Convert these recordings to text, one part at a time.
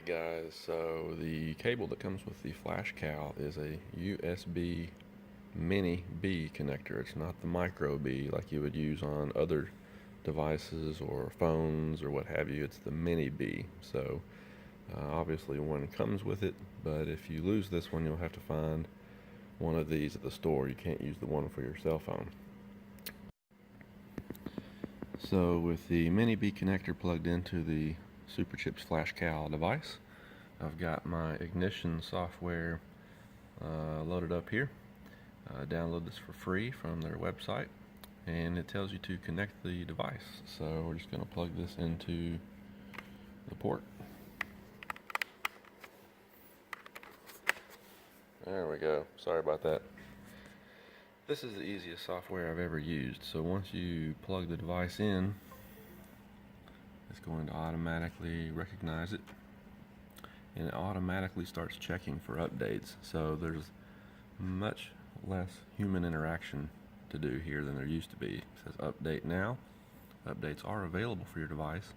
Hey guys, so the cable that comes with the FlashCal is a USB mini B connector. It's not the micro B like you would use on other devices or phones or what have you. It's the mini B. So obviously one comes with it, but if you lose this one, you'll have to find one of these at the store. You can't use the one for your cell phone. So with the mini B connector plugged into the Superchips FlashCal device, I've got my ignition software loaded up here. Download this for free from their website, and it tells you to connect the device. So we're just going to plug this into the port. There we go. Sorry about that. This is the easiest software I've ever used. So once you plug the device in, it's going to automatically recognize it, and it automatically starts checking for updates. So there's much less human interaction to do here than there used to be. It says update now. Updates are available for your device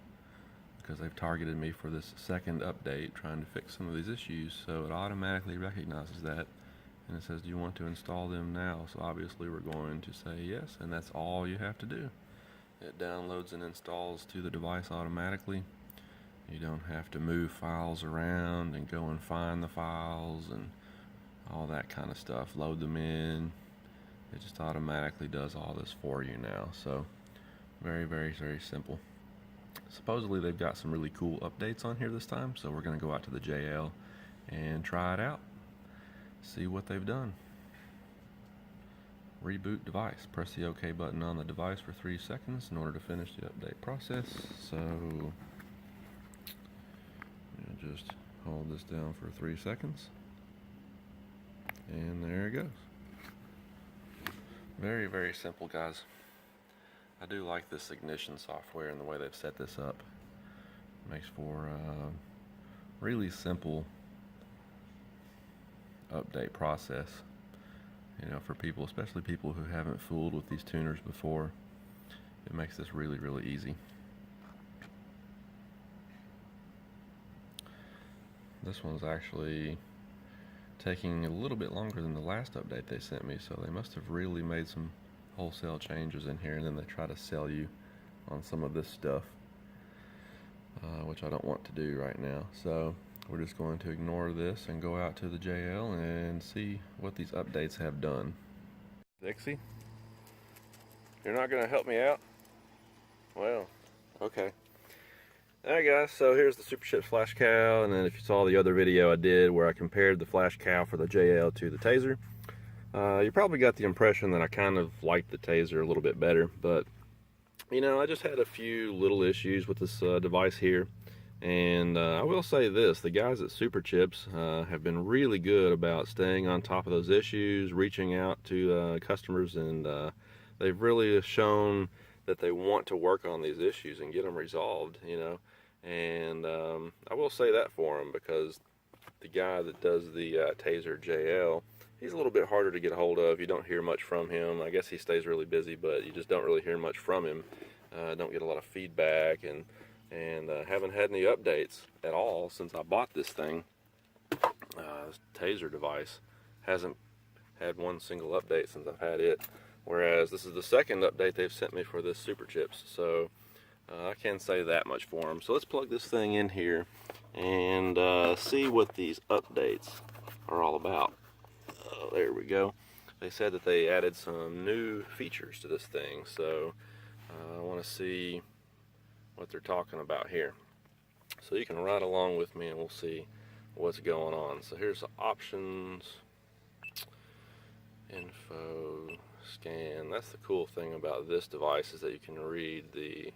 because they've targeted me for this second update trying to fix some of these issues. So it automatically recognizes that, and it says, do you want to install them now? So obviously we're going to say yes, and that's all you have to do. It downloads and installs to the device automatically. You don't have to move files around and go and find the files and all that kind of stuff. Load them in. It just automatically does all this for you now. So very, very, very simple. Supposedly they've got some really cool updates on here this time, so we're going to go out to the JL and try it out. See what they've done. Reboot device. Press the OK button on the device for 3 seconds in order to finish the update process. So just hold this down for 3 seconds, and there it goes. Very, very simple, guys. I do like this ignition software and the way they've set this up. Makes for a really simple update process. You know, for people, especially people who haven't fooled with these tuners before, it makes this really, really easy. This one's actually taking a little bit longer than the last update they sent me, so they must have really made some wholesale changes in here, and then they try to sell you on some of this stuff, which I don't want to do right now. So we're just going to ignore this and go out to the JL and see what these updates have done. Dixie, you're not going to help me out? Well, okay. Alright guys, so here's the Superchips FlashCal, and then if you saw the other video I did where I compared the FlashCal for the JL to the Taser, you probably got the impression that I kind of liked the Taser a little bit better, but you know, I just had a few little issues with this device here. And I will say this, the guys at Superchips have been really good about staying on top of those issues, reaching out to customers, and they've really shown that they want to work on these issues and get them resolved, you know. And I will say that for them, because the guy that does the Taser JL, he's a little bit harder to get a hold of. You don't hear much from him. I guess he stays really busy, but you just don't really hear much from him. Don't get a lot of feedback, and haven't had any updates at all since I bought this thing. This Taser device hasn't had one single update since I've had it, whereas this is the second update they've sent me for this Superchips, so I can say that much for them. So let's plug this thing in here and see what these updates are all about. There we go. They said that they added some new features to this thing, so I want to see what they're talking about here. So you can ride along with me and we'll see what's going on. So here's the options, info, scan. That's the cool thing about this device, is that you can read the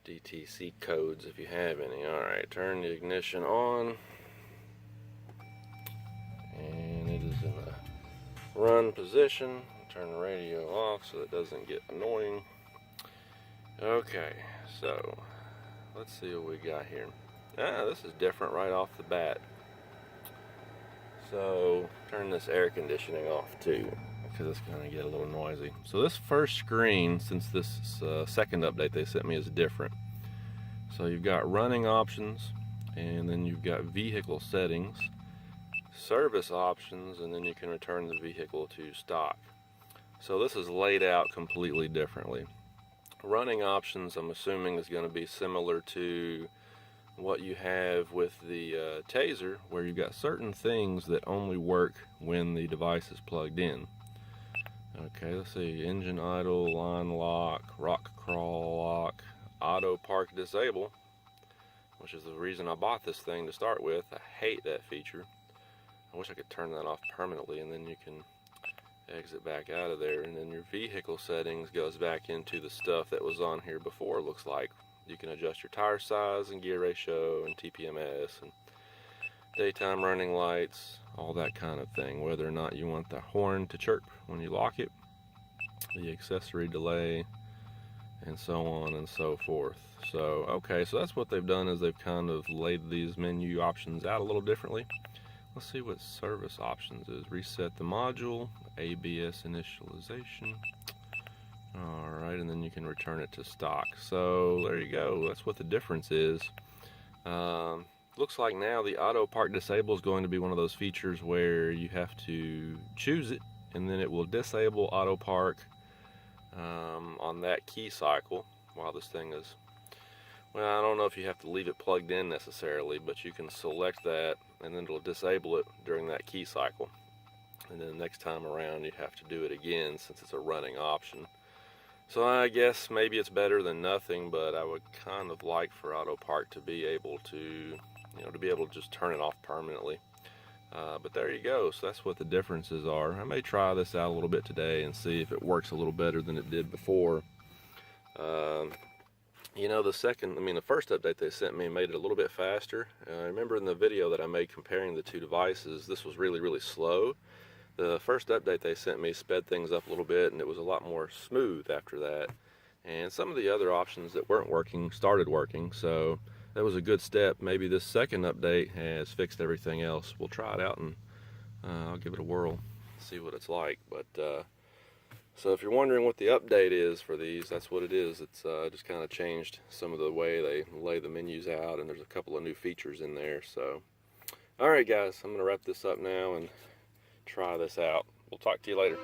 DTC codes if you have any. Alright, turn the ignition on, and it is in the run position. Turn the radio off so it doesn't get annoying. Okay, so let's see what we got here. This is different right off the bat. So turn this air conditioning off too, because it's going to get a little noisy. So this first screen, since this second update they sent me, is different. So you've got running options, and then you've got vehicle settings, service options, and then you can return the vehicle to stock. So this is laid out completely differently. Running options, I'm assuming, is going to be similar to what you have with the Taser, where you've got certain things that only work when the device is plugged in. Okay, let's see, engine idle, line lock, rock crawl lock, AutoPark disable, which is the reason I bought this thing to start with. I hate that feature. I wish I could turn that off permanently, and then you can exit back out of there, and then your vehicle settings goes back into the stuff that was on here before. It looks like you can adjust your tire size and gear ratio and TPMS and daytime running lights, all that kind of thing, whether or not you want the horn to chirp when you lock it, the accessory delay, and so on and so forth. So okay, so that's what they've done, is they've kind of laid these menu options out a little differently. Let's see what service options is. Reset the module, ABS initialization. Alright, and then you can return it to stock. So there you go, that's what the difference is. Looks like now the AutoPark disable is going to be one of those features where you have to choose it, and then it will disable AutoPark on that key cycle while this thing is, well, I don't know if you have to leave it plugged in necessarily, but you can select that and then it'll disable it during that key cycle. And then the next time around you have to do it again since it's a running option. So I guess maybe it's better than nothing, but I would kind of like for AutoPark to be able to, to be able to just turn it off permanently. But there you go, so that's what the differences are. I may try this out a little bit today and see if it works a little better than it did before. The first update they sent me made it a little bit faster. I remember in the video that I made comparing the two devices, this was really, really slow. The first update they sent me sped things up a little bit, and it was a lot more smooth after that. And some of the other options that weren't working started working, so that was a good step. Maybe this second update has fixed everything else. We'll try it out, and I'll give it a whirl, see what it's like. But so if you're wondering what the update is for these, that's what it is. It's just kind of changed some of the way they lay the menus out, and there's a couple of new features in there. So, all right, guys, I'm going to wrap this up now and try this out. We'll talk to you later.